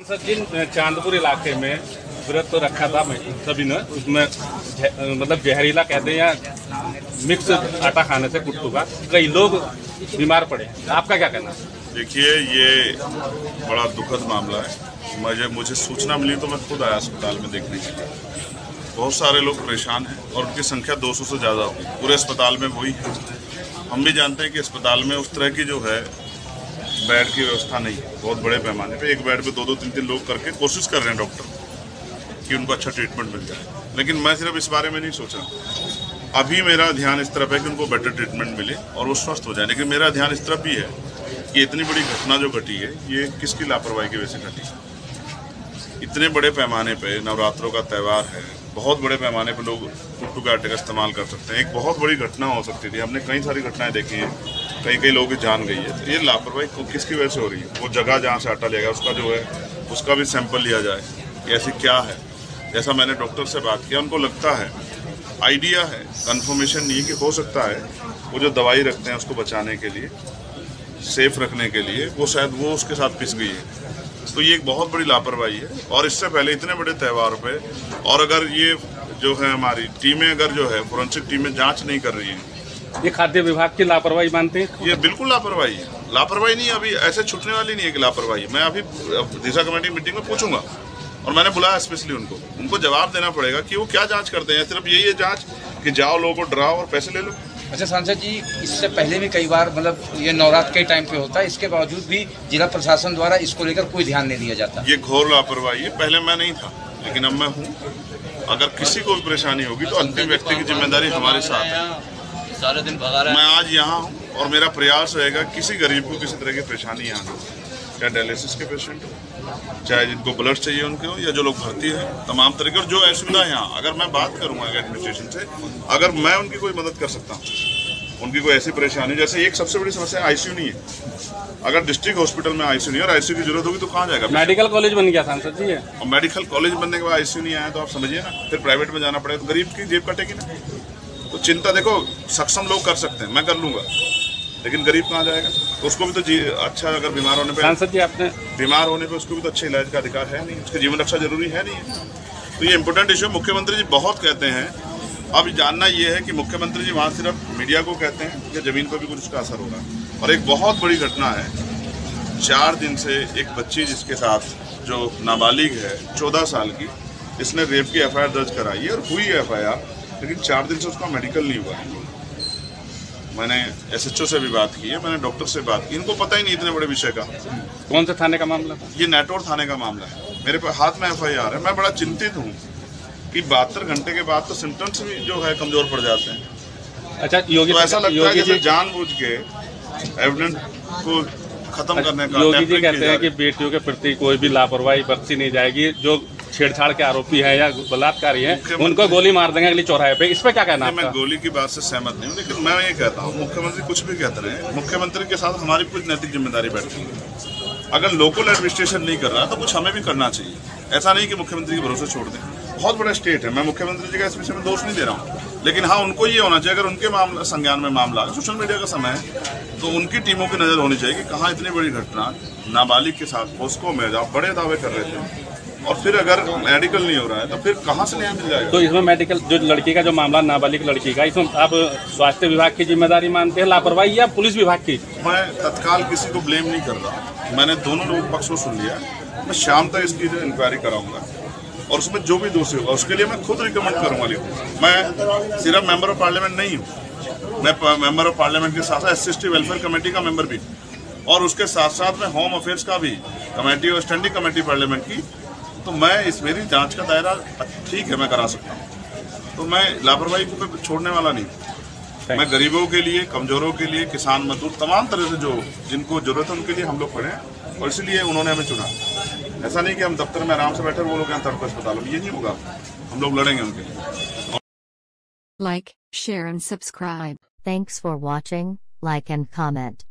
सांसद जी, चांदपुर इलाके में व्रत तो रखा था सभी ने, उसमें मतलब जहरीला कहते हैं या मिक्स आटा खाने से कुट्टू का कई लोग बीमार पड़े। आपका क्या कहना है? देखिए, ये बड़ा दुखद मामला है। मुझे सूचना मिली तो मैं खुद आया अस्पताल में देखने के लिए। बहुत सारे लोग परेशान हैं और उनकी संख्या 200 से ज़्यादा होगी पूरे अस्पताल में। वही है, हम भी जानते हैं कि अस्पताल में उस तरह की जो है बेड की व्यवस्था नहीं है। बहुत बड़े पैमाने पे एक बेड पे 2-2, 3-3 लोग करके कोशिश कर रहे हैं डॉक्टर कि उनको अच्छा ट्रीटमेंट मिल जाए। लेकिन मैं सिर्फ इस बारे में नहीं सोचा। अभी मेरा ध्यान इस तरफ है कि उनको बेटर ट्रीटमेंट मिले और वो स्वस्थ हो जाए। लेकिन मेरा ध्यान इस तरफ भी है कि इतनी बड़ी घटना जो घटी है, ये किसकी लापरवाही की वजह से घटी है। इतने बड़े पैमाने पे नवरात्रों का त्यौहार है, बहुत बड़े पैमाने पे लोग कुट्टू के आटे का इस्तेमाल कर सकते हैं। एक बहुत बड़ी घटना हो सकती थी। हमने कई सारी घटनाएं देखी हैं, कई लोगों की जान गई है। तो ये लापरवाही किसकी वजह से हो रही है? वो जगह जहाँ से आटा लिया गया उसका जो है उसका भी सैंपल लिया जाए कि ऐसी क्या है। जैसा मैंने डॉक्टर से बात किया, उनको लगता है, आइडिया है, कन्फर्मेशन नहीं कि हो सकता है वो जो दवाई रखते हैं उसको बचाने के लिए, सेफ रखने के लिए, वो शायद वो उसके साथ पिस गई है। तो ये एक बहुत बड़ी लापरवाही है। और इससे पहले इतने बड़े त्यौहार पे, और अगर ये जो है हमारी टीमें अगर जो है फोरेंसिक टीमें जांच नहीं कर रही हैं, ये खाद्य विभाग की लापरवाही मानते हैं? ये बिल्कुल लापरवाही है। लापरवाही नहीं, अभी ऐसे छूटने वाली नहीं है कि लापरवाही। मैं अभी दिशा कमेटी मीटिंग में पूछूंगा और मैंने बुलाया स्पेशली उनको जवाब देना पड़ेगा कि वो क्या जाँच करते हैं। सिर्फ यही है जाँच कि जाओ लोगों को डराओ और पैसे ले लो। अच्छा सांसद जी, इससे पहले भी कई बार मतलब ये नवरात्र के टाइम पे होता है, इसके बावजूद भी जिला प्रशासन द्वारा इसको लेकर कोई ध्यान नहीं दिया जाता। ये घोर लापरवाही है। पहले मैं नहीं था, लेकिन अब मैं हूँ। अगर किसी को भी परेशानी होगी तो अंतिम व्यक्ति की जिम्मेदारी हमारे साथ है। सारे दिन भगा रहा है। मैं आज यहाँ हूँ और मेरा प्रयास रहेगा किसी गरीब को किसी तरह की परेशानी यहाँ नहीं, चाहे डायलिसिस के पेशेंट हो, चाहे जिनको ब्लड चाहिए उनके हो, या जो लोग भर्ती हैं, तमाम तरीके। और जो असुविधा है यहाँ, अगर मैं बात करूँगा एडमिनिस्ट्रेशन से, अगर मैं उनकी कोई मदद कर सकता हूँ, उनकी कोई ऐसी परेशानी, जैसे एक सबसे बड़ी समस्या आईसीयू नहीं है। अगर डिस्ट्रिक्ट हॉस्पिटल में आईसीयू नहीं है और आईसीयू की जरूरत होगी तो कहाँ जाएगा? मेडिकल कॉलेज बन गया सांसद जी है, और मेडिकल कॉलेज बनने के बाद आईसीयू नहीं आया तो आप समझिए ना, फिर प्राइवेट में जाना पड़ेगा तो गरीब की जेब कटेगी ना। तो चिंता देखो, सक्षम लोग कर सकते हैं, मैं कर लूँगा, लेकिन गरीब कहाँ जाएगा? तो उसको भी तो अच्छा, अगर बीमार होने पे सांसद जी आपने बीमार होने पे उसको भी तो अच्छे इलाज का अधिकार है नहीं, उसकी जीवन रक्षा जरूरी है नहीं है। तो ये इंपॉर्टेंट इशू। मुख्यमंत्री जी बहुत कहते हैं, अब जानना ये है कि मुख्यमंत्री जी वहाँ सिर्फ मीडिया को कहते हैं कि जमीन पर भी कुछ उसका असर होगा। और एक बहुत बड़ी घटना है, 4 दिन से एक बच्ची जिसके साथ जो नाबालिग है 14 साल की, इसने रेप की FIR दर्ज कराई है और हुई है FIR, लेकिन 4 दिन से उसका मेडिकल नहीं हुआ है। मैंने SHO से भी बात की है, मैंने डॉक्टर से बात की, इनको पता ही नहीं इतने बड़े विषय का। कौन से थाने का मामला? ये नेटवर्क थाने का मामला है। मेरे हाथ में FIR है। मैं बड़ा चिंतित हूँ कि 72 घंटे के बाद तो सिम्टम्स भी जो है कमजोर पड़ जाते हैं। अच्छा योगी, तो ऐसा लगता है जैसे जानबूझ के एविडेंस को खत्म करने का। योगी जी कहते हैं कि बेटियों के प्रति कोई भी लापरवाही बरती नहीं जाएगी, जो छेड़छाड़ के आरोपी है या बलात्कारी है उनको गोली मार देंगे अगली चौराहे पे। इस पे क्या कहना है? मैं गोली की बात से सहमत नहीं हूँ, लेकिन मैं ये कहता हूँ, मुख्यमंत्री कुछ भी कहते रहे, मुख्यमंत्री के साथ हमारी कुछ नैतिक जिम्मेदारी बैठती है। अगर लोकल एडमिनिस्ट्रेशन नहीं कर रहा तो कुछ हमें भी करना चाहिए। ऐसा नहीं कि मुख्यमंत्री के भरोसे छोड़ दें। बहुत बड़ा स्टेट है, मैं मुख्यमंत्री जी का इस विषय में दोष नहीं दे रहा हूँ, लेकिन हाँ उनको ये होना चाहिए, अगर उनके मामला संज्ञान में मामला सोशल मीडिया का समय है तो उनकी टीमों की नजर होनी चाहिए कि कहाँ इतनी बड़ी घटना नाबालिग के साथ पोस्को में आप बड़े दावे कर रहे थे और फिर अगर मेडिकल नहीं हो रहा है तो फिर कहाँ से न्याय मिल जाएगा? तो इसमें मेडिकल जो लड़की का जो मामला, नाबालिग लड़की का, इसमें आप स्वास्थ्य विभाग की जिम्मेदारी मानते हैं लापरवाही या पुलिस विभाग की? मैं तत्काल किसी को ब्लेम नहीं कर रहा। मैंने दोनों लोग पक्ष को सुन लिया। मैं शाम तक इसकी इंक्वायरी कराऊंगा और उसमें जो भी दोषी होगा उसके लिए मैं खुद रिकमेंड करूंगा। मैं सिर्फ मेंबर ऑफ पार्लियामेंट नहीं हूँ, मैं मेंबर ऑफ पार्लियामेंट के साथ साथ SC/ST वेलफेयर कमेटी का मेंबर भी, और उसके साथ साथ में होम अफेयर्स का भी कमेटी और स्टैंडिंग कमेटी पार्लियामेंट की। तो मैं मेरी जांच का दायरा ठीक है, मैं करा सकता हूँ। तो मैं लापरवाही को छोड़ने वाला नहीं। मैं गरीबों के लिए, कमजोरों के लिए, किसान मजदूर, तमाम तरह से जो जिनको जरूरत है उनके लिए हम लोग खड़े हैं और इसीलिए उन्होंने हमें चुना। ऐसा नहीं कि हम दफ्तर में आराम से बैठे, वो लोग यहाँ तड़प अस्पतालों में, ये नहीं होगा। हम लोग लड़ेंगे उनके लिए। Like, share and subscribe. Thanks for watching. Like and comment.